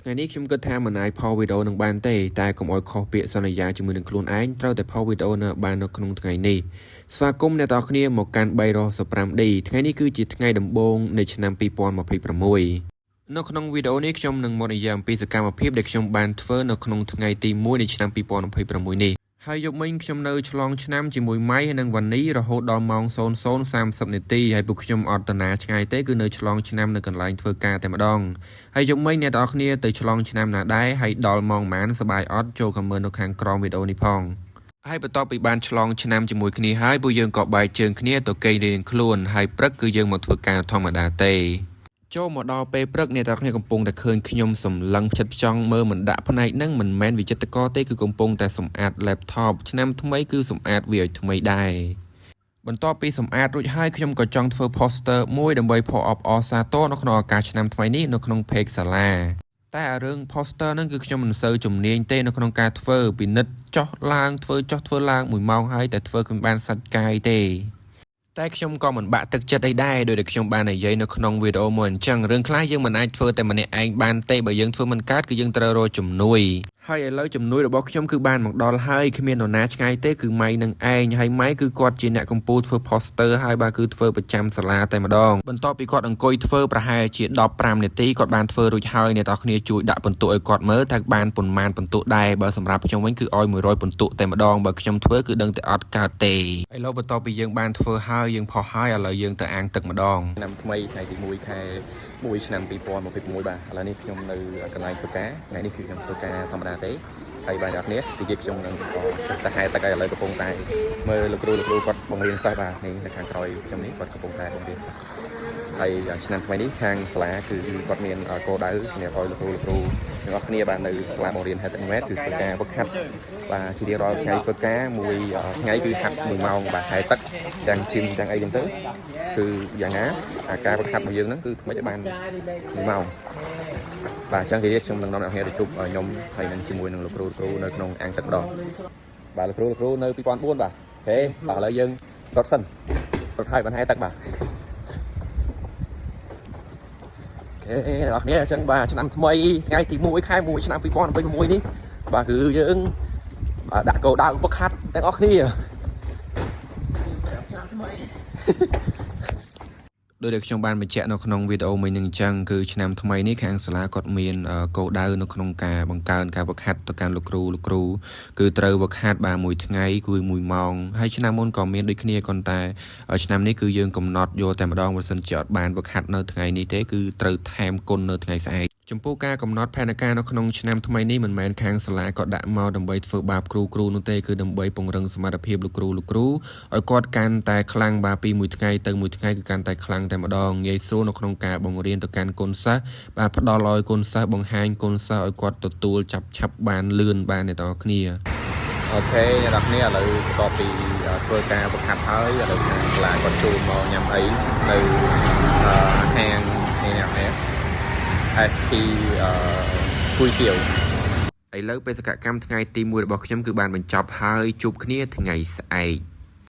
ថ្ងៃនេះខ្ញុំគិតថាមិនអាចផលវីដេអូនឹងបានទេតែកុំឲ្យខុសពាក្យសន្យាជាមួយនឹងខ្លួនឯងត្រូវតែផលវីដេអូនៅបាននៅក្នុងថ្ងៃនេះស្វាគមន៍អ្នកទាំងអស់គ្នាមកកាន់ 315D ថ្ងៃនេះគឺជាថ្ងៃដំបូងនៃឆ្នាំ2026នៅក្នុងវីដេអូនេះខ្ញុំនឹងមកនិយាយអំពីសកម្មភាពដែលខ្ញុំបានធ្វើនៅក្នុងថ្ងៃទី1នៃឆ្នាំ2026នេះហើយយប់មិញខ្ញុំនៅឆ្លងឆ្នាំជាមួយម៉ៃហើយនិងវ៉ានីរហូតដល់ម៉ោង00:30នាទីហើយពួកខ្ញុំអត់តាណាឆ្ងាយទេគឺនៅឆ្លងឆ្នាំនៅកន្លែងធ្វើការតែម្ដងហើយយប់មិញអ្នកទាំងអស់គ្នាទៅឆ្លងឆ្នាំណាដែរហើយដល់ម៉ោងប៉ុន្មានសប្បាយអត់ចូលខមមិននៅខាងក្រោមវីដេអូនេះផងហើយបន្ទាប់ពីបានឆ្លងឆ្នាំជាមួយគ្នាហើយពួកយើងក៏បែកជើងគ្នាទៅគេងរៀងខ្លួនហើយព្រឹកគឺយើងមកធ្វើការធម្មតាទេចូលមកដល់ពេលព្រឹកអ្នកទាំងគ្នាកំពុងតែឃើញខ្ញុំសម្លឹងផ្ចិតផ្ចង់មើលមិនដាក់ផ្នែកហ្នឹងមិនមែនវិចិត្រករទេគឺកំពុងតែសម្អាត laptop ឆ្នាំថ្មីគឺសម្អាតវាឲ្យថ្មីដែរបន្ទាប់ពីសម្អាតរួចហើយខ្ញុំក៏ចង់ធ្វើ poster មួយដើម្បីផអបអសាទរនៅក្នុងឱកាសឆ្នាំថ្មីនេះនៅក្នុង page សាលាតែរឿង poster ហ្នឹងគឺខ្ញុំមិនសូវជំនាញទេនៅក្នុងការធ្វើពិនិត្យចោះឡើងធ្វើចោះធ្វើឡើង1ម៉ោងហើយតែធ្វើគ្មិនបានសាច់កាយទេតែខ្ញុំក៏មិនបាក់ទឹកចិត្តអីដែរដោយតែខ្ញុំបាននិយាយនៅក្នុងវីដេអូមួយអញ្ចឹងរឿងខ្លះយើងមិនអាចធ្វើតែម្នាក់ឯងបានទេបើយើងធ្វើមិនកើតគឺយើងត្រូវរកជំនួយហើយឥឡូវជំនួយរបស់ខ្ញុំគឺបានមកដល់ហើយគ្មាននរណាឆ្ងាយទេគឺម៉ៃនឹងឯងហើយម៉ៃគឺគាត់ជាអ្នកកម្ពុជាធ្វើ poster ហើយបើគឺធ្វើប្រចាំសាលាតែម្ដងបន្ទាប់ពីគាត់អង្គុយធ្វើប្រហែលជា15នាទីគាត់បានធ្វើរួចហើយអ្នកនរគ្នាជួយដាក់ពិន្ទុឲ្យគាត់មើលថាបានប៉ុន្មានពិន្ទុដែរបើសម្រាប់ខ្ញុំវិញគឺឲ្យ100ពិន្ទុតែម្ដងបើខ្ញុំធ្វើគឺដឹងតែអត់កើតទេឥឡូវបន្ទាប់ពីយើងបានធ្វើហើយយើងផុសហើយឥឡូវយើងទៅអាងទឹកម្ដងឆ្នាំថ្មីថ្ងៃទី1ខែ1ឆ្នាំ2026បាទឥឡូវនេះខ្ញុំនៅកន្លែងធ្វើការថ្ងៃនេះគឺខ្ញុំធ្វើការធម្មតាទេហើយបាទអ្នកនេះទីខ្ញុំនឹងទៅហែទឹកហើយឥឡូវកំពុងតែមើលលោកគ្រូគាត់បង្រៀនសិស្សបាទនេះនៅខាងក្រោយខ្ញុំនេះគាត់កំពុងតែបង្រៀនសិស្សហើយឆ្នាំថ្មីនេះខាងសាលាគឺគាត់មានគោលដៅសម្រាប់ឲ្យលោកគ្រូទាំងអស់គ្នាបាទនៅសាលាបង្រៀនហេតុម៉េតគឺធ្វើការវឹកហាត់បាទជារៀងរាល់ថ្ងៃធ្វើការមួយថ្ងៃគឺហាត់1ម៉ោងបាទហែទឹកទាំងជីមទាំងអីចឹងទៅគឺយ៉ាងណាការវឹកហាត់របស់យើងហ្នឹងគឺថ្មីបាន1ម៉ោងបាទអញ្ចឹងគេខ្ញុំនឹងនាំអ្នកគ្នាទៅជួបខ្ញុំហើយនឹងជាមួយនឹងលោកគ្រូនៅក្នុងអាងទឹកម្ដងបាទលោកគ្រូនៅ2004បាទអូខេបាទឥឡូវយើងរត់សិនរត់ហើយបានហែទឹកបាទអូខេអ្នកគ្នាអញ្ចឹងបាទឆ្នាំថ្មីថ្ងៃទី1ខែ1ឆ្នាំ2026នេះបាទគឺយើងបាទដាក់គោលដៅវឹកហាត់ទាំងអស់គ្នាឆ្នាំថ្មីដោយដែលខ្ញុំបានបញ្ជាក់នៅក្នុងវីដេអូមួយនឹងអញ្ចឹងគឺឆ្នាំថ្មីនេះខាងសាលាគាត់មានគោលដៅនៅក្នុងការបង្កើនការវឹកហាត់ទៅកាន់លោកគ្រូគឺត្រូវវឹកហាត់បាទមួយថ្ងៃគឺ1ម៉ោងហើយឆ្នាំមុនក៏មានដូចគ្នាប៉ុន្តែឆ្នាំនេះគឺយើងកំណត់យកតែម្ដងបើសិនជាអត់បានវឹកហាត់នៅថ្ងៃនេះទេគឺត្រូវថែមគុណនៅថ្ងៃស្អែកចំពោះការកំណត់ផែនការនៅក្នុងឆ្នាំថ្មីនេះមិនមែនខាងសាលាគាត់ដាក់មកដើម្បីធ្វើបាបគ្រូនោះទេគឺដើម្បីពង្រឹងសមត្ថភាពលោកគ្រូឲ្យគាត់កាន់តែខ្លាំងបាទពីមួយថ្ងៃទៅមួយថ្ងៃគឺកាន់តែខ្លាំងតែម្ដងងាយស្រួលនៅក្នុងការបង្រៀនទៅកាន់គុណសិស្សបាទផ្ដល់ឲ្យគុណសិស្សបង្ហាញគុណសិស្សឲ្យគាត់ទទួលចាប់ឆាប់បានលឿនបានអ្នកទាំងអស់គ្នាអូខេអ្នកទាំងអស់គ្នាឥឡូវបន្ទាប់ពីធ្វើការបង្ហាត់ហើយឥឡូវខាងសាលាគាត់ចូលមកញ៉ាំអីនៅខាងនេះនេះSP គួយទាវឥឡូវបេសកកម្មថ្ងៃទី1របស់ខ្ញុំគឺបានបញ្ចប់ហើយជួបគ្នាថ្ងៃស្អែក